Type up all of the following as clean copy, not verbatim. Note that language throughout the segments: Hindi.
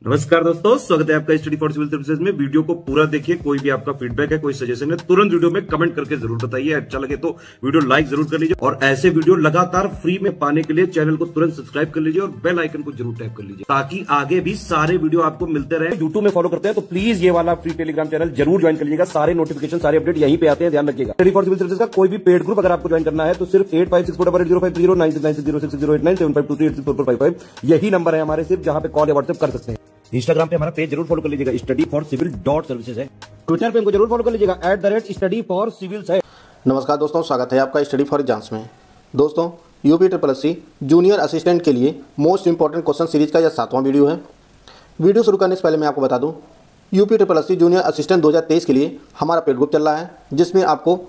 नमस्कार दोस्तों, स्वागत है आपका स्टडी फॉर सिविल सर्विसेज में। वीडियो को पूरा देखिए। कोई भी आपका फीडबैक है, कोई सजेशन है, तुरंत वीडियो में कमेंट करके जरूर बताइए। अच्छा लगे तो वीडियो लाइक जरूर कर लीजिए और ऐसे वीडियो लगातार फ्री में पाने के लिए चैनल को तुरंत सब्सक्राइब कर लीजिए और बेल आइकन को जरूर टैप कर लीजिए ताकि आगे भी सारे वीडियो आपको मिलते रहे। यूट्यूब में फॉलो करते हैं तो प्लीज ये वाला फ्री टेलीग्राम चैनल जरूर ज्वाइन कर लीजिएगा। सारे नोटिफिकेशन, सारे अपडेट यहीं पे आते हैं, ध्यान रखिएगा। स्टडी फॉर सिविल सर्विसेज का कोई भी पेड ग्रुप अगर आपको ज्वाइन करना है तो सिर्फ 8564880530969606089372386445 यही नंबर है हमारे, सिर्फ जहां पे कॉल या व्हाट्सएप कर सकते हैं। इंस्टाग्राम पे हमारा पेज जरूर फॉलो कर लीजिएगा, studyforcivil.services है। ट्विटर पे हमको जरूर फॉलो कर लीजिएगा, @studyforcivils है। नमस्कार दोस्तों, स्वागत है आपका स्टडी फॉर एग्जाम्स में। दोस्तों, UPSSC जूनियर असिस्टेंट के लिए मोस्ट इंपॉर्टेंट क्वेश्चन सीरीज का यह 7वां वीडियो है। वीडियो शुरू करने से पहले मैं आपको बता दूं, UPSSC जूनियर असिस्टेंट 2023 के लिए हमारा पेड ग्रुप चल रहा है, जिसमें आपको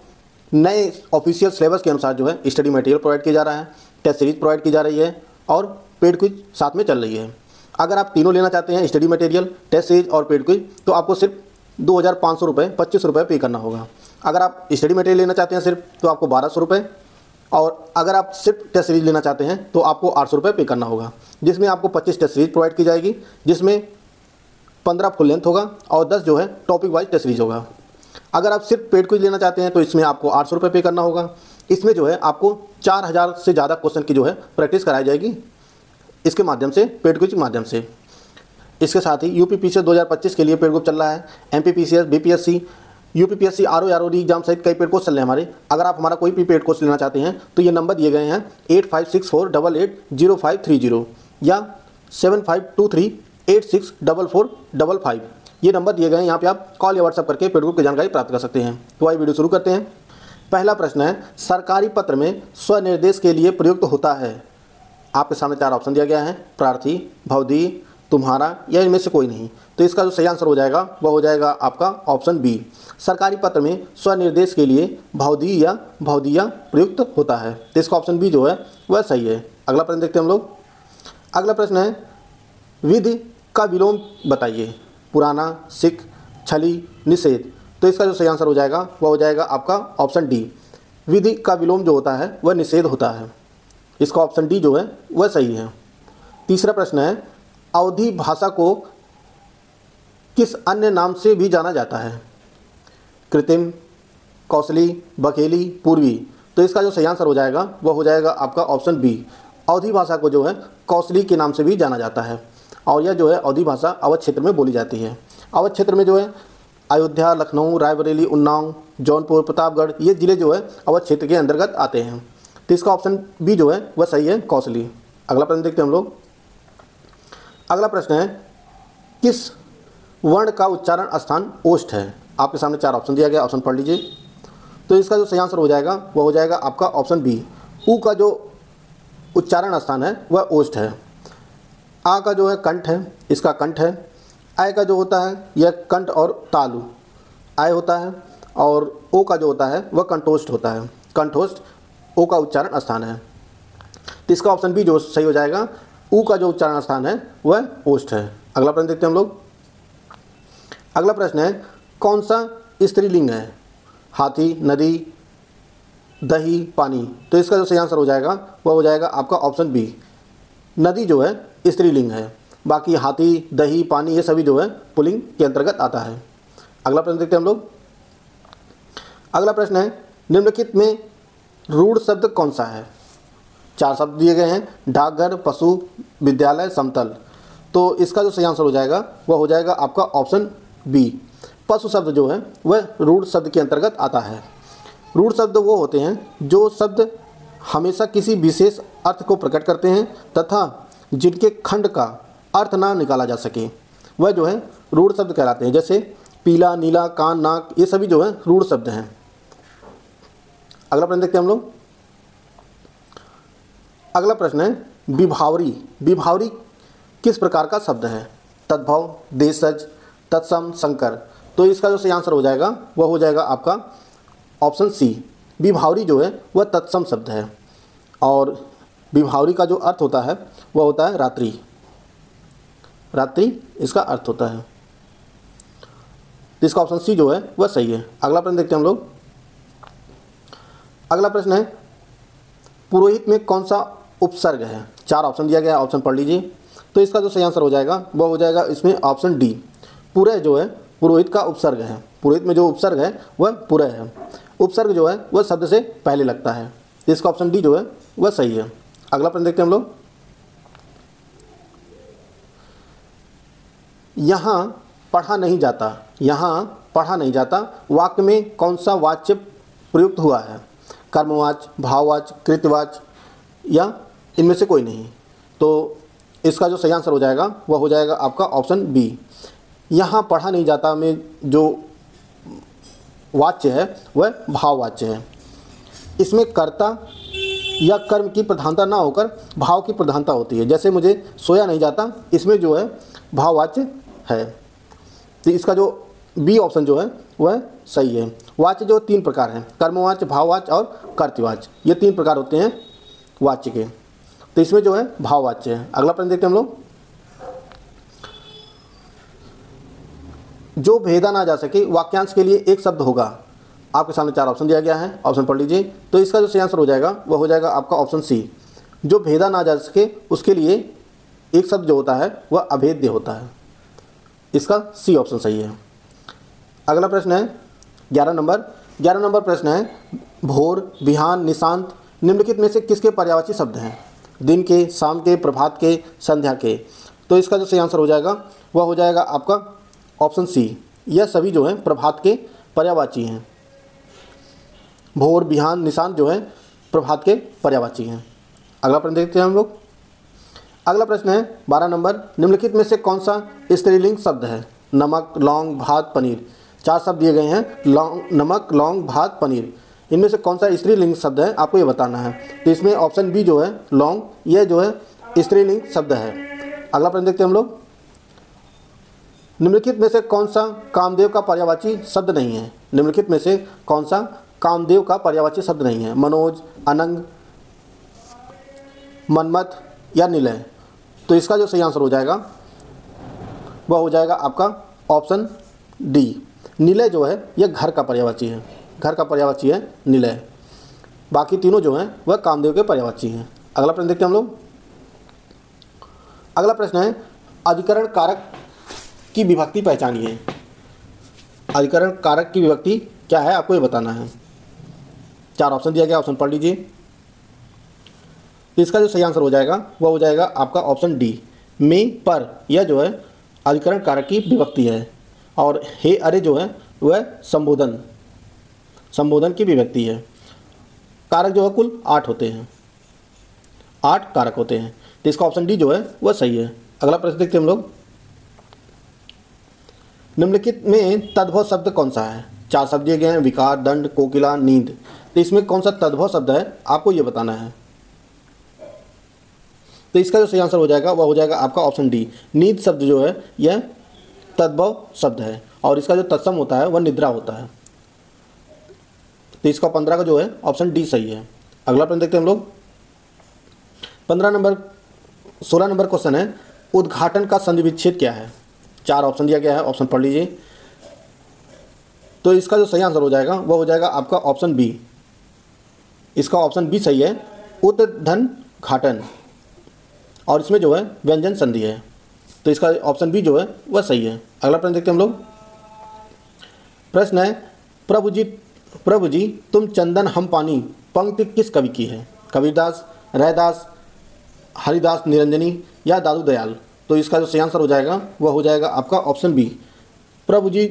नए ऑफिशियल सिलेबस के अनुसार जो है स्टडी मटेरियल प्रोवाइड किया जा रहा है, टेस्ट सीरीज प्रोवाइड की जा रही है और पेड क्विज साथ में चल रही है। अगर आप तीनों लेना चाहते हैं, स्टडी मटेरियल, टेस्ट सीरीज और पेड क्विज, तो आपको सिर्फ 2500 रुपये, 25 रुपये पे करना होगा। अगर आप स्टडी मटेरियल लेना चाहते हैं सिर्फ, तो आपको 1200 रुपये, और अगर आप सिर्फ टेस्ट सीरीज लेना चाहते हैं तो आपको 800 रुपये पे करना होगा, जिसमें आपको 25 टेस्ट सीरीज प्रोवाइड की जाएगी, जिसमें 15 फुल लेंथ होगा और 10 जो है टॉपिक वाइज टेस्ट सीरीज होगा। अगर आप सिर्फ पेड क्विज लेना चाहते हैं तो इसमें आपको 800 रुपये पे करना होगा। इसमें जो है आपको 4000 से ज़्यादा क्वेश्चन की जो है प्रैक्टिस कराई जाएगी इसके माध्यम से, पेड क्विज के माध्यम से। इसके साथ ही UPPCS 2025 के लिए पेड ग्रुप चल रहा है। MPPCS, BPSC, UPPSC, RO exam सहित कई पेड कोर्स चल रहे हैं हमारे। अगर आप हमारा कोई भी पेड कोर्स लेना चाहते हैं तो ये नंबर दिए गए हैं 8564880530 या 7523864455। ये नंबर दिए गए हैं, यहाँ पे आप कॉल या व्हाट्सएप करके पेड ग्रुप की जानकारी प्राप्त कर सकते हैं। तो आइए वीडियो शुरू करते हैं। पहला प्रश्न है, सरकारी पत्र में स्वनिर्देश के लिए प्रयुक्त होता है। आपके सामने 4 ऑप्शन दिया गया है, प्रार्थी, भवदी, तुम्हारा या इनमें से कोई नहीं। तो इसका जो सही आंसर हो जाएगा वह हो जाएगा आपका ऑप्शन बी। सरकारी पत्र में स्वनिर्देश के लिए भवदी या भवदिया प्रयुक्त होता है। तो इसका ऑप्शन बी जो है वह सही है। अगला प्रश्न देखते हैं हम लोग। अगला प्रश्न है, विधि का विलोम बताइए। पुराना, सिख, छली, निषेध। तो इसका जो सही आंसर हो जाएगा वह हो जाएगा आपका ऑप्शन डी। विधि का विलोम जो होता है वह निषेध होता है। इसका ऑप्शन डी जो है वह सही है। तीसरा प्रश्न है, अवधी भाषा को किस अन्य नाम से भी जाना जाता है। कृत्रिम, कौशली, बघेली, पूर्वी। तो इसका जो सही आंसर हो जाएगा वह हो जाएगा आपका ऑप्शन बी। अवधी भाषा को जो है कौशली के नाम से भी जाना जाता है और यह जो है अवधी भाषा अवध क्षेत्र में बोली जाती है। अवध क्षेत्र में जो है अयोध्या, लखनऊ, रायबरेली, उन्नाव, जौनपुर, प्रतापगढ़, ये ज़िले जो है अवध क्षेत्र के अंतर्गत आते हैं। तो इसका ऑप्शन बी जो है वह सही है, कौशली। अगला प्रश्न देखते हैं हम लोग। अगला प्रश्न है, किस वर्ण का उच्चारण स्थान ओष्ठ है। आपके सामने 4 ऑप्शन दिया गया, ऑप्शन पढ़ लीजिए। तो इसका जो सही आंसर हो जाएगा वह हो जाएगा आपका ऑप्शन बी। ऊ का जो उच्चारण स्थान है वह ओष्ठ है। आ का जो है कंठ है, इसका कंठ है। आय का जो होता है यह कंठ और तालु आय होता है, और ओ का जो होता है वह कंठोष्ठ होता है। कंठोष्ठ ओ का उच्चारण स्थान है। तो इसका ऑप्शन बी जो सही हो जाएगा, ऊ का जो उच्चारण स्थान है वह ओष्ठ है। अगला प्रश्न देखते हैं हम लोग। अगला प्रश्न है, कौन सा स्त्रीलिंग है। हाथी, नदी, दही, पानी। तो इसका जो सही आंसर हो जाएगा वह हो जाएगा आपका ऑप्शन बी। नदी जो है स्त्रीलिंग है, बाकी हाथी, दही, पानी ये सभी जो है पुल्लिंग के अंतर्गत आता है। अगला प्रश्न देखते हैं हम लोग। अगला प्रश्न है, निम्नलिखित में रूढ़ शब्द कौन सा है। 4 शब्द दिए गए हैं, डाकघर, पशु, विद्यालय, समतल। तो इसका जो सही आंसर हो जाएगा वह हो जाएगा आपका ऑप्शन बी। पशु शब्द जो है वह रूढ़ शब्द के अंतर्गत आता है। रूढ़ शब्द वो होते हैं जो शब्द हमेशा किसी विशेष अर्थ को प्रकट करते हैं तथा जिनके खंड का अर्थ ना निकाला जा सके, वह जो है रूढ़ शब्द कहलाते हैं। जैसे पीला, नीला, कान, नाक, ये सभी जो है रूढ़ शब्द हैं। अगला प्रश्न देखते हैं हम लोग। अगला प्रश्न है, विभावरी। विभावरी किस प्रकार का शब्द है। तद्भव, देशज, तत्सम, संकर। तो इसका जो सही आंसर हो जाएगा वह हो जाएगा आपका ऑप्शन सी। विभावरी जो है वह तत्सम शब्द है और विभावरी का जो अर्थ होता है वह होता है रात्रि। रात्रि इसका अर्थ होता है। इसका ऑप्शन सी जो है वह सही है। अगला प्रश्न देखते हैं हम लोग। अगला प्रश्न है, पुरोहित में कौन सा उपसर्ग है। 4 ऑप्शन दिया गया है, ऑप्शन पढ़ लीजिए। तो इसका जो सही आंसर हो जाएगा वह हो जाएगा इसमें ऑप्शन डी, पुरय जो है पुरोहित का उपसर्ग है। पुरोहित में जो उपसर्ग है वह पुरय है। उपसर्ग जो है वह शब्द से पहले लगता है, तो इसका ऑप्शन डी जो है वह सही है। अगला प्रश्न देखते हैं हम लोग। यहाँ पढ़ा नहीं जाता, यहाँ पढ़ा नहीं जाता वाक्य में कौन सा वाच्य प्रयुक्त हुआ है? कर्मवाच्य, भाववाच्य, कृत्यवाच्य या इनमें से कोई नहीं। तो इसका जो सही आंसर हो जाएगा वह हो जाएगा आपका ऑप्शन बी। यहाँ पढ़ा नहीं जाता में जो वाच्य है वह भाववाच्य है। इसमें कर्ता या कर्म की प्रधानता ना होकर भाव की प्रधानता होती है। जैसे मुझे सोया नहीं जाता, इसमें जो है भाववाच्य है, तो इसका जो बी ऑप्शन जो है वह सही है। वाच्य जो 3 प्रकार हैं, कर्मवाच्य, भाववाच्य और कर्तवाच्य, ये 3 प्रकार होते हैं वाच्य के, तो इसमें जो है भाववाच्य है। अगला प्रश्न देखते हैं हम लोग। जो भेदा ना जा सके वाक्यांश के लिए एक शब्द होगा। आपके सामने 4 ऑप्शन दिया गया है, ऑप्शन पढ़ लीजिए। तो इसका जो सही आंसर हो जाएगा वह हो जाएगा आपका ऑप्शन सी। जो भेदा ना जा सके उसके लिए एक शब्द जो होता है वह अभेद्य होता है। इसका सी ऑप्शन सही है। अगला प्रश्न है 11 नंबर। 11 नंबर प्रश्न है, भोर, बिहान, निशांत निम्नलिखित में से किसके पर्यायवाची शब्द हैं? दिन के, शाम के, प्रभात के, संध्या के। तो इसका जो सही आंसर हो जाएगा वह हो जाएगा आपका ऑप्शन सी। यह सभी जो है प्रभात के पर्यायवाची हैं। भोर, बिहान, निशांत जो है प्रभात के पर्यायवाची हैं। अगला प्रश्न देखते हैं हम लोग। अगला प्रश्न है 12 नंबर। निम्नलिखित में से कौन सा स्त्रीलिंग शब्द है? नमक, लौंग, भात, पनीर। 4 शब्द दिए गए हैं, नमक, लौंग, भात, पनीर। इनमें से कौन सा स्त्रीलिंग शब्द है आपको ये बताना है। तो इसमें ऑप्शन बी जो है लौंग, यह जो है स्त्रीलिंग शब्द है। अगला प्रश्न देखते हैं हम लोग। निम्नलिखित में से कौन सा कामदेव का पर्यायवाची शब्द नहीं है? निम्नलिखित में से कौन सा कामदेव का पर्यायवाची शब्द नहीं है? मनोज, अनंग, मनमथ या निलय। तो इसका जो सही आंसर हो जाएगा वह हो जाएगा आपका ऑप्शन डी। निलय जो है यह घर का पर्यायवाची है, घर का पर्यायवाची है निलय। बाकी तीनों जो हैं वह कामदेव के पर्यायवाची हैं। अगला प्रश्न देखते हैं हम लोग। अगला प्रश्न है, अधिकरण कारक की विभक्ति पहचानिए। अधिकरण कारक की विभक्ति क्या है आपको ये बताना है। 4 ऑप्शन दिया गया, ऑप्शन पढ़ लीजिए। तो इसका जो सही आंसर हो जाएगा वह हो जाएगा आपका ऑप्शन डी, में, पर। यह जो है अधिकरण कारक की विभक्ति है। और हे, अरे जो है वह संबोधन, संबोधन की विभक्ति है। कारक जो है कुल 8 होते हैं, 8 कारक होते हैं। तो इसका ऑप्शन डी जो है वह सही है। अगला प्रश्न देखते हैं हम लोग। निम्नलिखित में तद्भव शब्द कौन सा है? 4 शब्द दिए गए हैं, विकार, दंड, कोकिला, नींद। तो इसमें कौन सा तद्भव शब्द है आपको ये बताना है। तो इसका जो सही आंसर हो जाएगा वह हो जाएगा आपका ऑप्शन डी। नींद शब्द जो है यह तद्भव शब्द है और इसका जो तत्सम होता है वह निद्रा होता है। तो इसका 15 का जो है ऑप्शन डी सही है। अगला प्रश्न देखते हैं हम लोग। 16 नंबर क्वेश्चन है, उद्घाटन का संधि विच्छेद क्या है? 4 ऑप्शन दिया गया है, ऑप्शन पढ़ लीजिए। तो इसका जो सही आंसर हो जाएगा वह हो जाएगा आपका ऑप्शन बी। इसका ऑप्शन बी सही है, उद्घन घाटन, और इसमें जो है व्यंजन संधि है। तो इसका ऑप्शन बी जो है वह सही है। अगला प्रश्न देखते हैं हम लोग। प्रश्न है, प्रभु जी तुम चंदन हम पानी पंक्ति किस कवि की है? कबीरदास, रैदास, हरिदास निरंजनी या दादू दयाल। तो इसका जो सही आंसर हो जाएगा वह हो जाएगा आपका ऑप्शन बी, प्रभु जी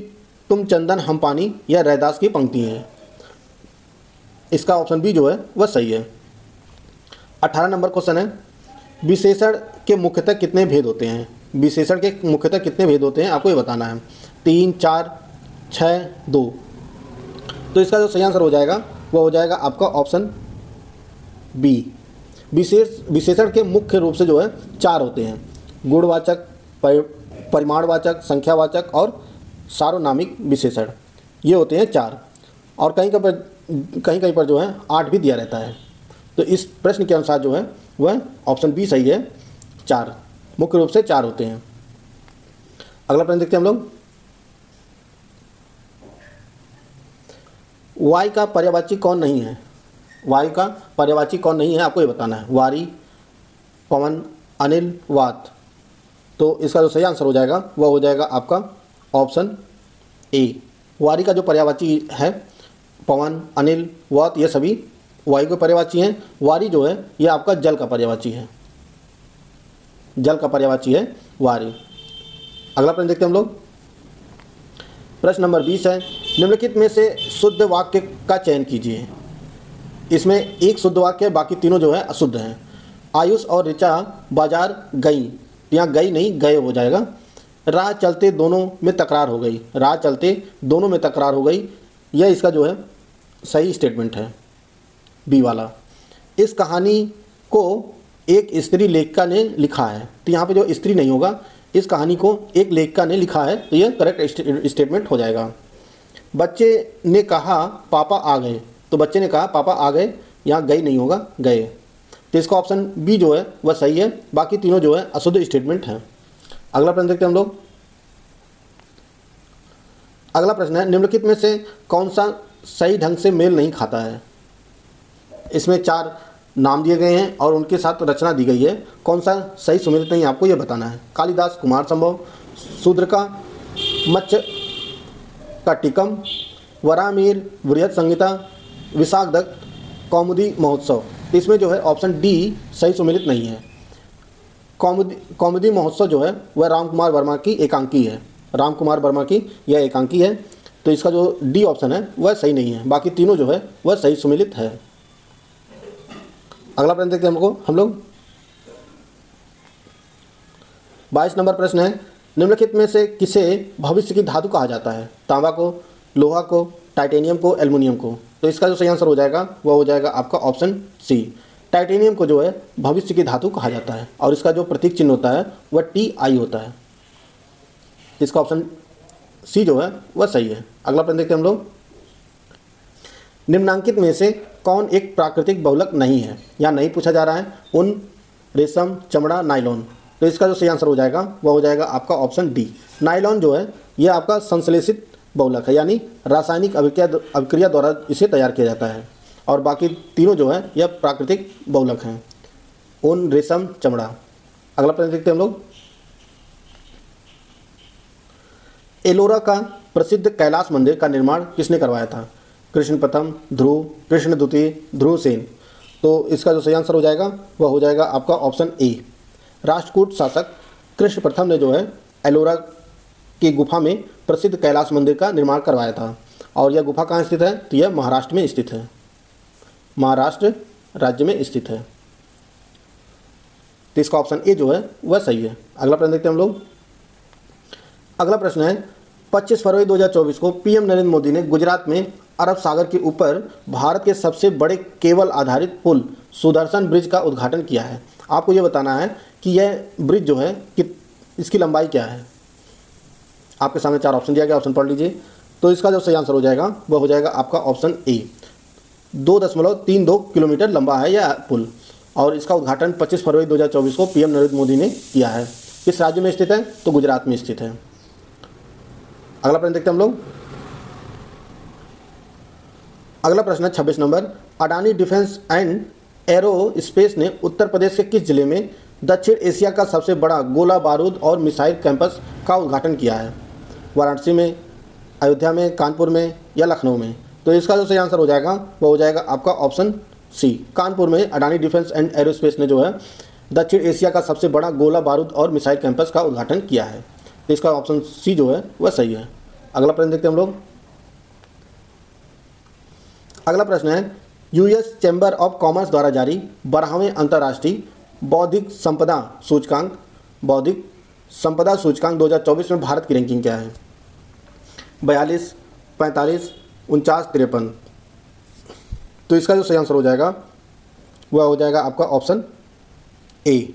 तुम चंदन हम पानी या रैदास की पंक्ति है। इसका ऑप्शन बी जो है वह सही है। 18 नंबर क्वेश्चन है, विशेषण के मुख्यतः कितने भेद होते हैं? विशेषण के मुख्यतः कितने भेद होते हैं आपको ये बताना है। 3, 4, 6, 2। तो इसका जो सही आंसर हो जाएगा वह हो जाएगा आपका ऑप्शन बी। विशेषण के मुख्य रूप से जो है 4 होते हैं, गुणवाचक, परिमाणवाचक, संख्यावाचक और सार्वनामिक विशेषण। ये होते हैं 4, और कहीं पर जो है 8 भी दिया रहता है। तो इस प्रश्न के अनुसार जो है वह ऑप्शन बी सही है, 4, मुख्य रूप से 4 होते हैं। अगला प्रश्न देखते हैं हम लोग। वायु का पर्यायवाची कौन नहीं है? वायु का पर्यायवाची कौन नहीं है आपको ये बताना है। वारी, पवन, अनिल, वात। तो इसका जो सही आंसर हो जाएगा वह हो जाएगा आपका ऑप्शन ए। वारी का जो पर्यायवाची है पवन, अनिल, वत, ये सभी वायु के पर्यायवाची हैं। वारी जो है ये आपका जल का पर्यायवाची है, जल का पर्यायवाची है वारी। अगला प्रश्न देखते हैं हम लोग। प्रश्न नंबर 20 है, निम्नलिखित में से शुद्ध वाक्य का चयन कीजिए। इसमें एक शुद्ध वाक्य है, बाकी तीनों जो है अशुद्ध हैं। आयुष और ऋचा बाजार गई, यहाँ गई नहीं गए हो जाएगा। राह चलते दोनों में तकरार हो गई, राह चलते दोनों में तकरार हो गई, यह इसका जो है सही स्टेटमेंट है बी वाला। इस कहानी को एक स्त्री लेखिका ने लिखा है, तो यहाँ पे जो स्त्री नहीं होगा, इस कहानी को एक लेखिका ने लिखा है, तो यह करेक्ट स्टेटमेंट हो जाएगा। बच्चे ने कहा पापा आ गए, तो बच्चे ने कहा पापा आ गए, यहाँ गई नहीं होगा गए, तो इसका ऑप्शन बी जो है वह सही है, बाकी तीनों जो है अशुद्ध स्टेटमेंट हैं। अगला प्रश्न देखते हैं हम लोग। अगला प्रश्न है, निम्नलिखित में से कौन सा सही ढंग से मेल नहीं खाता है। इसमें 4 नाम दिए गए हैं और उनके साथ रचना दी गई है, कौन सा सही सुमेलित नहीं आपको यह बताना है। कालिदास कुमार संभव, शूद्र का मत्स्य का टिकम, वरामीर बृहद संहिता, विशाख दत्त कौमुदी महोत्सव। इसमें जो है ऑप्शन डी सही सुमेलित नहीं है। कौमुदी महोत्सव जो है वह राम कुमार वर्मा की एकांकी है, राम कुमार वर्मा की यह एकांकी है, तो इसका जो डी ऑप्शन है वह सही नहीं है, बाकी तीनों जो है वह सही सुमेलित है। अगला प्रश्न देखते हैं हम लोग। 22 नंबर प्रश्न है, निम्नलिखित में से किसे भविष्य की धातु कहा जाता है। तांबा को, लोहा को, टाइटेनियम को, एल्युमिनियम को। तो इसका जो सही आंसर हो जाएगा वह हो जाएगा आपका ऑप्शन सी। टाइटेनियम को जो है भविष्य की धातु कहा जाता है और इसका जो प्रतीक चिन्ह होता है वह TI होता है। इसका ऑप्शन सी जो है वह सही है। अगला प्रश्न देखते हैं हम लोग। निम्नांकित में से कौन एक प्राकृतिक बहुलक नहीं है, या नहीं पूछा जा रहा है। ऊन, रेशम, चमड़ा, नायलॉन। तो इसका जो सही आंसर हो जाएगा वह हो जाएगा आपका ऑप्शन डी। नायलॉन जो है यह आपका संश्लेषित बहुलक है, यानी रासायनिक अभिक्रिया द्वारा इसे तैयार किया जाता है, और बाकी तीनों जो है यह प्राकृतिक बहुलक हैं। ऊन, रेशम, चमड़ा। अगला प्रश्न देखते हैं हम लोग। एलोरा का प्रसिद्ध कैलाश मंदिर का निर्माण किसने करवाया था। कृष्ण प्रथम, ध्रुव, कृष्ण द्वितीय, ध्रुवसेन। तो इसका जो सही आंसर हो जाएगा वह हो जाएगा आपका ऑप्शन ए। राष्ट्रकूट शासक कृष्ण प्रथम ने जो है एलोरा की गुफा में प्रसिद्ध कैलाश मंदिर का निर्माण करवाया था, और यह गुफा कहाँ स्थित है, तो यह महाराष्ट्र में स्थित है, महाराष्ट्र राज्य में स्थित है। तो इसका ऑप्शन ए जो है वह सही है। अगला प्रश्न देखते हैं हम लोग। अगला प्रश्न है, 25 फरवरी 2024 को पीएम नरेंद्र मोदी ने गुजरात में अरब सागर के ऊपर भारत के सबसे बड़े केबल आधारित पुल सुदर्शन ब्रिज का उद्घाटन किया है। आपको यह बताना है कि यह ब्रिज जो है कि इसकी लंबाई क्या है। आपके सामने 4 ऑप्शन दिया गया, ऑप्शन पढ़ लीजिए। तो इसका जो सही आंसर हो जाएगा वह हो जाएगा आपका ऑप्शन ए। 2.32 किलोमीटर लंबा है यह पुल, और इसका उद्घाटन 25 फरवरी 2024 को पीएम नरेंद्र मोदी ने किया है। किस राज्य में स्थित है, तो गुजरात में स्थित है। अगला प्रश्न देखते हैं हम लोग। अगला प्रश्न है 26 number. Adani defence and arrow space ने उत्तर प्रदेश के किस जिले में दक्षिण एशिया का सबसे बड़ा गोला बारूद और मिसाइल कैंपस का उद्घाटन किया है। वाराणसी में, अयोध्या में, कानपुर में या लखनऊ में। तो इसका जो सही आंसर हो जाएगा वो हो जाएगा आपका ऑप्शन सी। कानपुर में अडानी डिफेंस एंड एरोस्पेस ने जो है दक्षिण एशिया का सबसे बड़ा गोला बारूद और मिसाइल कैंपस का उद्घाटन किया है। तो इसका ऑप्शन सी जो है वह सही है। अगला प्रश्न देखते हैं हम लोग। अगला प्रश्न है, यूएस चैम्बर ऑफ कॉमर्स द्वारा जारी 12वें अंतर्राष्ट्रीय बौद्धिक संपदा सूचकांक 2024 में भारत की रैंकिंग क्या है। 42, 45, 49, 53। तो इसका जो सही आंसर हो जाएगा वह हो जाएगा आपका ऑप्शन ए।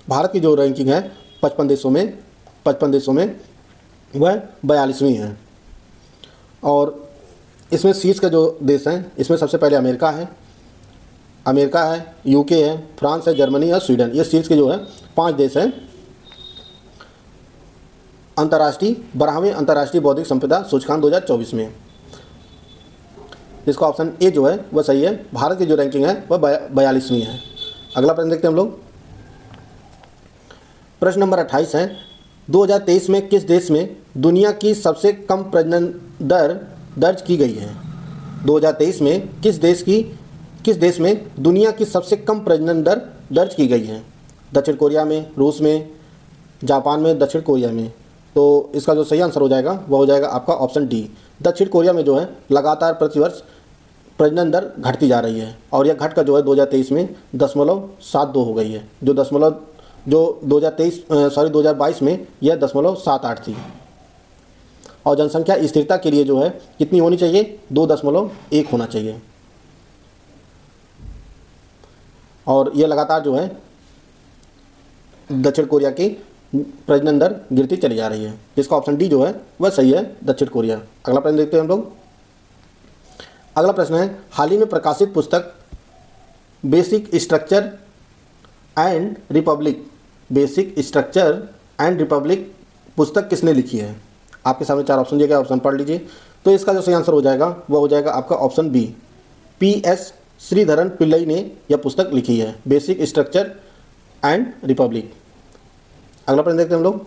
भारत की जो रैंकिंग है 55 देशों में वह 42वीं है, और इसमें शीर्ष का जो देश हैं इसमें सबसे पहले अमेरिका है, यूके है, फ्रांस है, जर्मनी और स्वीडन। ये शीर्ष के जो है 5 देश हैं अंतर्राष्ट्रीय 12वें अंतर्राष्ट्रीय बौद्धिक संपदा सूचकांक 2024 में। इसका ऑप्शन ए जो है वह सही है। भारत की जो रैंकिंग है वह 42वीं है। अगला प्रश्न देखते हैं हम लोग। प्रश्न नंबर 28 है, 2023 में किस देश में दुनिया की सबसे कम प्रजनन दर दर्ज की गई है? 2023 में किस देश में दुनिया की सबसे कम प्रजनन दर दर्ज की गई है? दक्षिण कोरिया में, रूस में, जापान में, दक्षिण कोरिया में। तो इसका जो सही आंसर हो जाएगा वह हो जाएगा आपका ऑप्शन डी। दक्षिण कोरिया में जो है लगातार प्रतिवर्ष प्रजनन दर घटती जा रही है और यह घटकर जो है 2023 में 0.72 हो गई है, जो 2022 में यह 0.78 थी। और जनसंख्या स्थिरता के लिए जो है कितनी होनी चाहिए? 2.1 होना चाहिए। और यह लगातार जो है दक्षिण कोरिया की प्रजनन दर गिरती चली जा रही है, जिसका ऑप्शन डी जो है वह सही है, दक्षिण कोरिया। अगला प्रश्न देखते हैं हम लोग। अगला प्रश्न है, हाल ही में प्रकाशित पुस्तक बेसिक स्ट्रक्चर एंड रिपब्लिक पुस्तक किसने लिखी है? आपके सामने 4 ऑप्शन दिए गए, ऑप्शन पढ़ लीजिए। तो इसका जो सही आंसर हो जाएगा वह हो जाएगा आपका option B, PS Sreedharan Pillai ने यह पुस्तक लिखी है, बेसिक स्ट्रक्चर एंड रिपब्लिक। अगला प्रश्न देखते हैं हम लोग।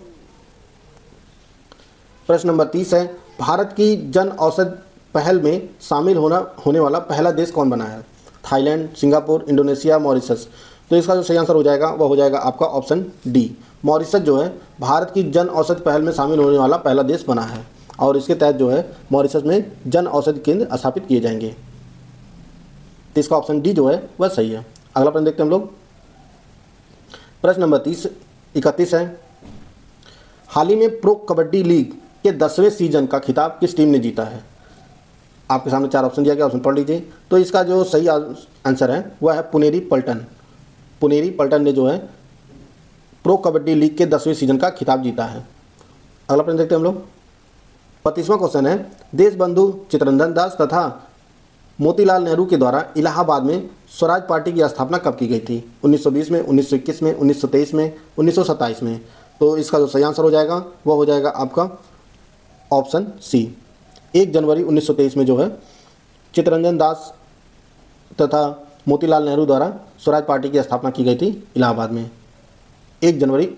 प्रश्न नंबर 30 है, भारत की जन औषध पहल में शामिल होने वाला पहला देश कौन बना है? Thailand, Singapore, Indonesia, Mauritius. तो इसका जो सही आंसर हो जाएगा वह हो जाएगा आपका ऑप्शन डी, मॉरिशस जो है भारत की जन औषध पहल में शामिल होने वाला पहला देश बना है और इसके तहत जो है मॉरिशस में जन औषध केंद्र स्थापित किए जाएंगे। तो इसका ऑप्शन डी जो है वह सही है। अगला प्रश्न देखते हैं हम लोग। प्रश्न नंबर 31 है, हाल ही में प्रो कबड्डी लीग के 10वें सीजन का खिताब किस टीम ने जीता है? आपके सामने 4 ऑप्शन दिया गया, ऑप्शन पढ़ लीजिए। तो इसका जो सही आंसर है वह है पुनेरी पल्टन। पुनेरी पल्टन ने जो है प्रो कबड्डी लीग के 10वें सीजन का खिताब जीता है। अगला प्रश्न देखते हैं हम लोग। 35वां क्वेश्चन है, देश बंधु चित्तरंजन दास तथा मोतीलाल नेहरू के द्वारा इलाहाबाद में स्वराज पार्टी की स्थापना कब की गई थी? 1920 में, 1921 में, 1923 में, 1927 में। तो इसका जो सही आंसर हो जाएगा वह हो जाएगा आपका ऑप्शन सी, 1 जनवरी 1923 में जो है चित्तरंजन दास तथा मोतीलाल नेहरू द्वारा स्वराज पार्टी की स्थापना की गई थी इलाहाबाद में, 1 जनवरी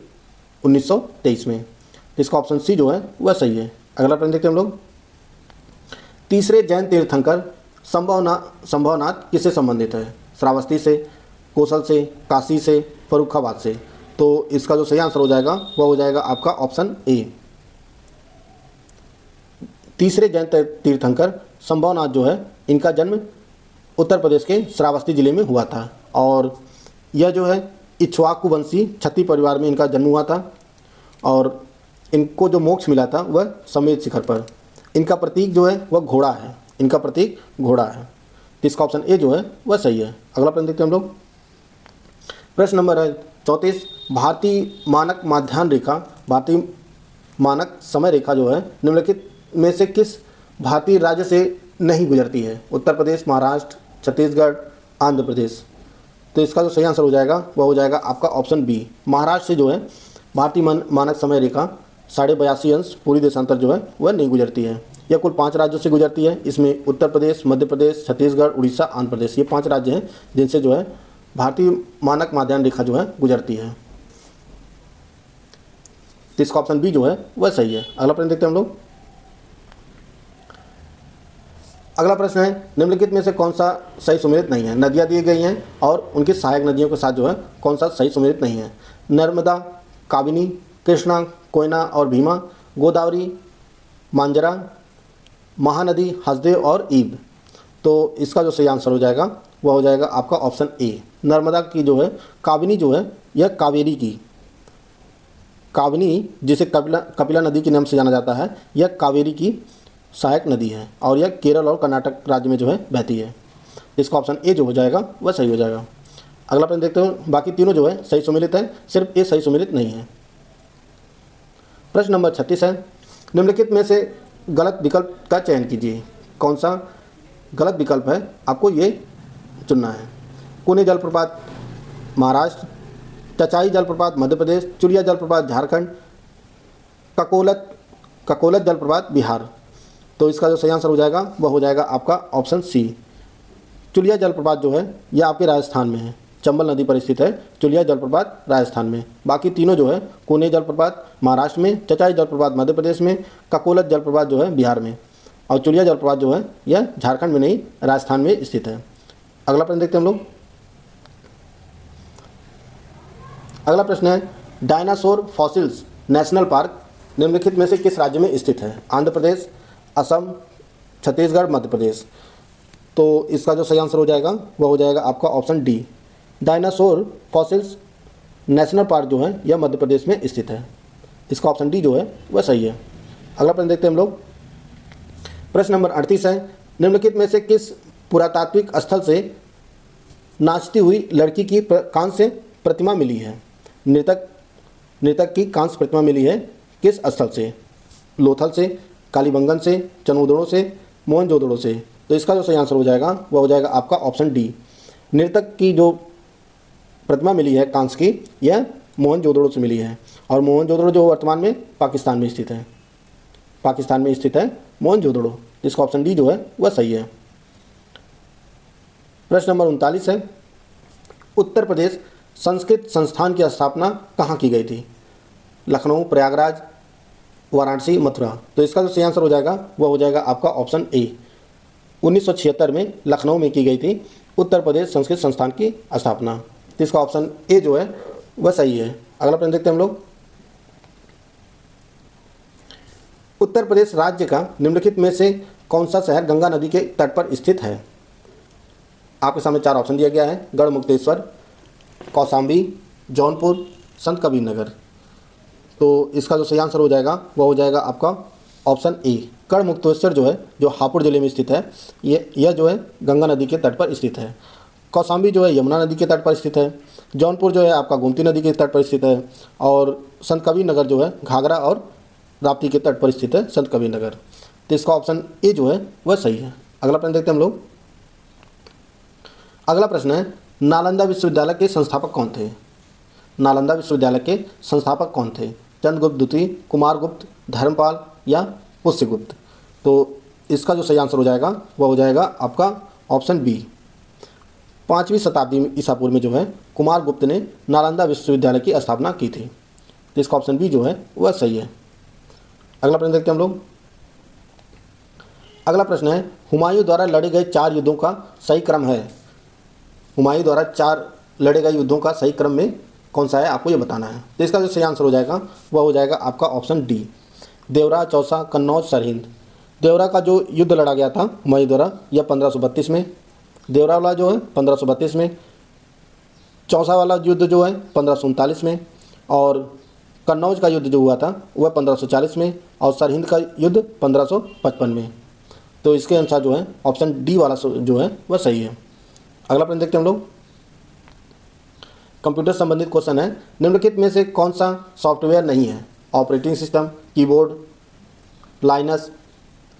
1923 में। इसका ऑप्शन सी जो है वह सही है। अगला प्रश्न देखते हैं हम लोग। तीसरे जैन तीर्थंकर संभवनाथ किससे संबंधित है? श्रावस्ती से, कौशल से, काशी से, फर्रुखाबाद से। तो इसका जो सही आंसर हो जाएगा वह हो जाएगा आपका ऑप्शन ए, तीसरे जैन तीर्थंकर संभवनाथ जो है इनका जन्म उत्तर प्रदेश के श्रावस्ती जिले में हुआ था और यह जो है इक्ष्वाकु वंशी क्षत्रिय परिवार में इनका जन्म हुआ था और इनको जो मोक्ष मिला था वह समेत शिखर पर। इनका प्रतीक जो है वह घोड़ा है, इनका प्रतीक घोड़ा है। तो इसका ऑप्शन ए जो है वह सही है। अगला प्रश्न देखते हैं हम लोग। प्रश्न नंबर है 34, भारतीय मानक माध्याह्न रेखा, भारतीय मानक समय रेखा जो है निम्नलिखित में से किस भारतीय राज्य से नहीं गुजरती है? उत्तर प्रदेश, महाराष्ट्र, छत्तीसगढ़, आंध्र प्रदेश। तो इसका जो सही आंसर हो जाएगा वह हो जाएगा आपका ऑप्शन बी, महाराष्ट्र से जो है भारतीय मानक समय रेखा 82.5 अंश पूरी देशांतर जो है वह नहीं गुजरती है। यह कुल 5 राज्यों से गुजरती है। इसमें उत्तर प्रदेश, मध्य प्रदेश, छत्तीसगढ़, उड़ीसा, आंध्र प्रदेश, ये 5 राज्य हैं जिनसे जो है भारतीय मानक माध्याह्न रेखा जो है गुजरती है। तो इसका ऑप्शन बी जो है वह सही है। अगला प्रश्न देखते हैं हम लोग। अगला प्रश्न है, निम्नलिखित में से कौन सा सही सुमेलित नहीं है? नदियाँ दी गई हैं और उनकी सहायक नदियों के साथ जो है कौन सा सही सुमेलित नहीं है? नर्मदा, काबिनी, कृष्णा, कोयना और भीमा, गोदावरी, मांजरा, महानदी, हसदेव और ईब। तो इसका जो सही आंसर हो जाएगा वह हो जाएगा आपका ऑप्शन ए, नर्मदा की जो है काबिनी जो है यह कावेरी की, काबिनी जिसे कपिला नदी के नाम से जाना जाता है, यह कावेरी की सहायक नदी है और यह केरल और कर्नाटक राज्य में जो है बहती है। इसका ऑप्शन ए जो हो जाएगा वह सही हो जाएगा। अगला प्रश्न देखते हो। बाकी तीनों जो है सही सुमेलित है, सिर्फ ए सही सुमेलित नहीं है। प्रश्न नंबर 36 है, निम्नलिखित में से गलत विकल्प का चयन कीजिए। कौन सा गलत विकल्प है आपको ये चुनना है? कुने जलप्रपात महाराष्ट्र, चचाई जलप्रपात मध्य प्रदेश, चुरिया जलप्रपात झारखंड, ककोलत जलप्रपात बिहार। तो इसका जो सही आंसर हो जाएगा वह हो जाएगा आपका ऑप्शन सी, चुलिया जलप्रपात जो है यह आपके राजस्थान में है। चंबल नदी पर स्थित है। चुलिया जलप्रपात राजस्थान में। बाकी तीनों जो है कोने जलप्रपात महाराष्ट्र में, चचाई जलप्रपात मध्य प्रदेश में, ककोलत जलप्रपात जो है बिहार में, और चुलिया जलप्रपात जो है यह झारखंड में नहीं राजस्थान में स्थित है। अगला प्रश्न देखते हैं हम लोग। अगला प्रश्न है डायनासोर फॉसिल्स नेशनल पार्क निम्नलिखित में से किस राज्य में स्थित है? आंध्र प्रदेश, असम, छत्तीसगढ़, मध्य प्रदेश। तो इसका जो सही आंसर हो जाएगा वह हो जाएगा आपका option D. Dinosaur fossils national park जो है यह मध्य प्रदेश में स्थित है। इसका ऑप्शन डी जो है वह सही है। अगला प्रश्न देखते हैं हम लोग। प्रश्न नंबर 38 है निम्नलिखित में से किस पुरातात्विक स्थल से नाचती हुई लड़की की कांस्य प्रतिमा मिली है? नृतक की कांस्य प्रतिमा मिली है किस स्थल से? लोथल से, कालीबंगन से, चनोदड़ो से, मोहनजोदड़ो से। तो इसका जो सही आंसर हो जाएगा वह हो जाएगा आपका ऑप्शन डी। नृतक की जो प्रतिमा मिली है कांस्य की यह मोहनजोदड़ो से मिली है, और मोहनजोदड़ो जो वर्तमान में पाकिस्तान में स्थित है। पाकिस्तान में स्थित है मोहनजोदड़ो। इसका ऑप्शन डी जो है वह सही है। प्रश्न नंबर 39 है उत्तर प्रदेश संस्कृत संस्थान की स्थापना कहाँ की गई थी? लखनऊ, प्रयागराज, वाराणसी, मथुरा। तो इसका जो सही आंसर हो जाएगा वह हो जाएगा आपका ऑप्शन ए। 1976 में लखनऊ में की गई थी उत्तर प्रदेश संस्कृत संस्थान की स्थापना। तो इसका ऑप्शन ए जो है वह सही है। अगला प्रश्न देखते हैं हम लोग। उत्तर प्रदेश राज्य का निम्नलिखित में से कौन सा शहर गंगा नदी के तट पर स्थित है? आपके सामने 4 ऑप्शन दिया गया है। गढ़मुक्तेश्वर, कौशाम्बी, जौनपुर, संत कबीर नगर। तो इसका जो सही आंसर हो जाएगा वह हो जाएगा आपका ऑप्शन ए। गढ़मुक्तेश्वर जो है जो हापुड़ जिले में स्थित है यह जो है गंगा नदी के तट पर स्थित है। कौशाम्बी जो है यमुना नदी के तट पर स्थित है। जौनपुर जो है आपका गोमती नदी के तट पर स्थित है। और संत कबीर नगर जो है घाघरा और राप्ती के तट पर स्थित है संत कबीर नगर। तो इसका ऑप्शन ए जो है वह सही है। अगला प्रश्न देखते हैं हम लोग। अगला प्रश्न है नालंदा विश्वविद्यालय के संस्थापक कौन थे? नालंदा विश्वविद्यालय के संस्थापक कौन थे? चंद्रगुप्त द्वितीय, कुमारगुप्त, धर्मपाल या पुष्यगुप्त। तो इसका जो सही आंसर हो जाएगा वह हो जाएगा आपका ऑप्शन बी। 5वीं शताब्दी ईसा पूर्व में जो है कुमारगुप्त ने नालंदा विश्वविद्यालय की स्थापना की थी। तो इसका ऑप्शन बी जो है वह सही है। अगला प्रश्न देखते हैं हम लोग। अगला प्रश्न है हुमायूं द्वारा लड़े गए 4 युद्धों का सही क्रम है। हुमायूं द्वारा 4 लड़े गए युद्धों का सही क्रम में कौन सा है आपको ये बताना है। तो इसका जो सही आंसर हो जाएगा वह हो जाएगा आपका ऑप्शन डी। देवरा, चौसा, कन्नौज, सरहिंद। देवरा का जो युद्ध लड़ा गया था हुमायूं द्वारा यह 1532 में। देवरा वाला जो है 1532 में। चौसा वाला युद्ध जो है 1539 में। और कन्नौज का युद्ध जो हुआ था वह 1540 में। और सरहिंद का युद्ध 1555 में। तो इसके अनुसार जो है ऑप्शन डी वाला जो है वह सही है। अगला प्रश्न देखते हैं हम लोग। कंप्यूटर संबंधित क्वेश्चन है निम्नलिखित में से कौन सा सॉफ्टवेयर नहीं है? Operating system, keyboard,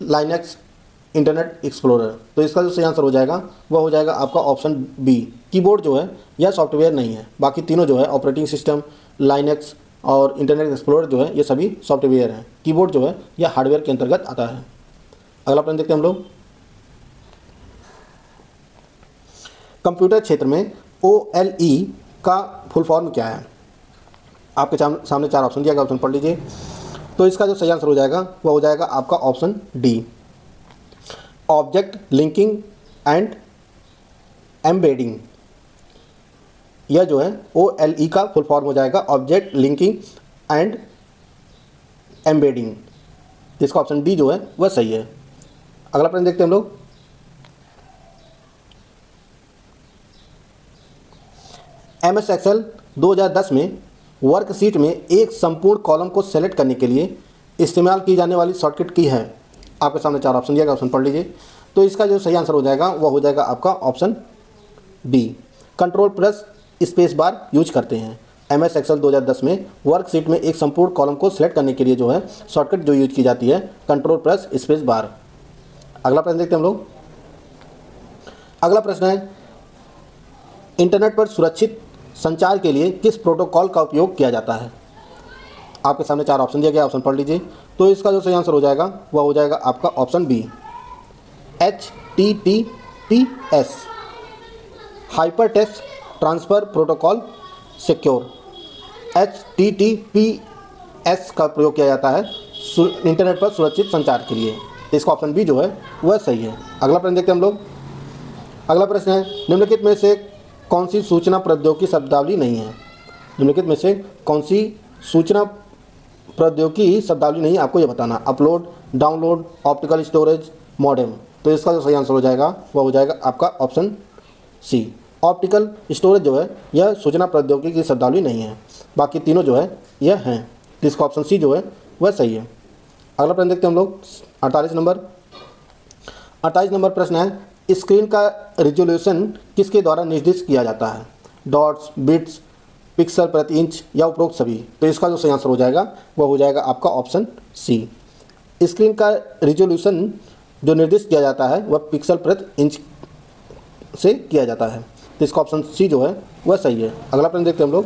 Linux, internet explorer. तो इसका जो सही आंसर हो जाएगा वह हो जाएगा आपका ऑप्शन बी। कीबोर्ड जो है यह सॉफ्टवेयर नहीं है। बाकी तीनों जो है ऑपरेटिंग सिस्टम, लाइनक्स और इंटरनेट एक्सप्लोरर जो है ये सभी सॉफ्टवेयर हैं। कीबोर्ड जो है यह हार्डवेयर के अंतर्गत आता है। अगला प्रश्न देखते हैं हम लोग। कंप्यूटर क्षेत्र में OLE का फुल फॉर्म क्या है? आपके सामने 4 ऑप्शन दिया गया, ऑप्शन पढ़ लीजिए। तो इसका जो सही आंसर हो जाएगा वह हो जाएगा आपका option D. Object linking and embedding. यह जो है OLE का फुल फॉर्म हो जाएगा ऑब्जेक्ट लिंकिंग एंड एम्बेडिंग। इसका ऑप्शन डी जो है वह सही है। अगला प्रश्न देखते हैं हम लोग। MS Excel 2010 में वर्कशीट में एक संपूर्ण कॉलम को सेलेक्ट करने के लिए इस्तेमाल की जाने वाली शॉर्टकट की है। आपके सामने 4 ऑप्शन दिया गया, ऑप्शन पढ़ लीजिए। तो इसका जो सही आंसर हो जाएगा वह हो जाएगा आपका option B. Control plus space bar use करते हैं। MS Excel 2010 में वर्कशीट में एक संपूर्ण कॉलम को सिलेक्ट करने के लिए जो है शॉर्टकट जो यूज की जाती है कंट्रोल प्लस स्पेस बार। अगला प्रश्न देखते हैं हम लोग। अगला प्रश्न है इंटरनेट पर सुरक्षित संचार के लिए किस प्रोटोकॉल का उपयोग किया जाता है? आपके सामने 4 ऑप्शन दिया गया, ऑप्शन पढ़ लीजिए। तो इसका जो सही आंसर हो जाएगा वह हो जाएगा आपका option B. HTTPS hyper text transfer protocol secure, HTTPS का प्रयोग किया जाता है इंटरनेट पर सुरक्षित संचार के लिए। तो इसका ऑप्शन बी जो है वह सही है। अगला प्रश्न देखते हैं हम लोग। अगला प्रश्न है, निम्नलिखित में से कौन सी सूचना प्रौद्योगिकी शब्दावली नहीं है? निम्नलिखित में से कौन सी सूचना प्रौद्योगिकी शब्दावली नहीं, आपको ये बताना। Upload, download, optical storage, modem. तो इसका जो सही आंसर हो जाएगा वह हो जाएगा आपका ऑप्शन सी। ऑप्टिकल स्टोरेज जो है यह सूचना प्रौद्योगिकी की शब्दावली नहीं है, बाकी तीनों जो है यह हैं। तो इसका ऑप्शन सी जो है वह सही है। अगला प्रश्न देखते हैं हम लोग 48 नंबर प्रश्न है, स्क्रीन का रिजोल्यूशन किसके द्वारा निर्दिष्ट किया जाता है? डॉट्स, बिट्स, पिक्सल प्रति इंच या उपरोक्त सभी? तो इसका जो सही आंसर हो जाएगा वह हो जाएगा आपका ऑप्शन सी। स्क्रीन का रिजोल्यूशन जो निर्दिष्ट किया जाता है वह पिक्सल प्रति इंच से किया जाता है। तो इसका ऑप्शन सी जो है वह सही है। अगला प्रश्न देखते हैं हम लोग।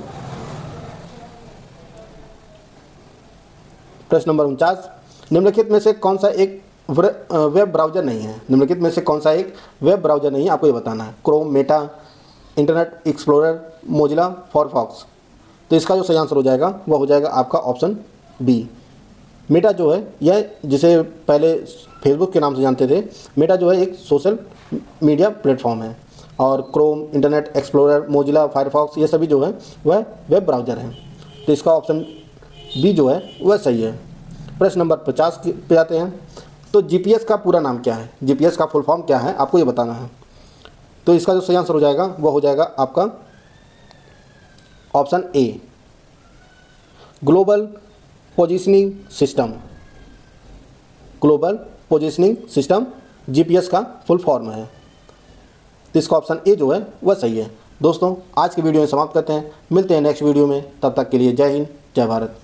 प्रश्न नंबर 49, निम्नलिखित में से कौन सा एक वेब ब्राउज़र नहीं है? निम्नलिखित में से कौन सा एक वेब ब्राउज़र नहीं है, आपको ये बताना है। Chrome, Meta, internet explorer, Mozilla, Firefox. तो इसका जो सही आंसर हो जाएगा वह हो जाएगा आपका ऑप्शन बी। मेटा जो है यह, जिसे पहले फेसबुक के नाम से जानते थे, मेटा जो है एक सोशल मीडिया प्लेटफॉर्म है। और Chrome, internet explorer, Mozilla, Firefox ये सभी जो है वह वेब ब्राउज़र हैं। तो इसका ऑप्शन बी जो है वह सही है। प्रश्न नंबर 50 पे आते हैं। तो जीपीएस का पूरा नाम क्या है? जीपीएस का फुल फॉर्म क्या है, आपको ये बताना है। तो इसका जो सही आंसर हो जाएगा वह हो जाएगा आपका option A, global positioning system. Global positioning system GPS का फुल फॉर्म है। तो इसका ऑप्शन ए जो है वह सही है। दोस्तों आज की वीडियो में समाप्त करते हैं, मिलते हैं नेक्स्ट वीडियो में। तब तक के लिए जय हिंद, जय भारत।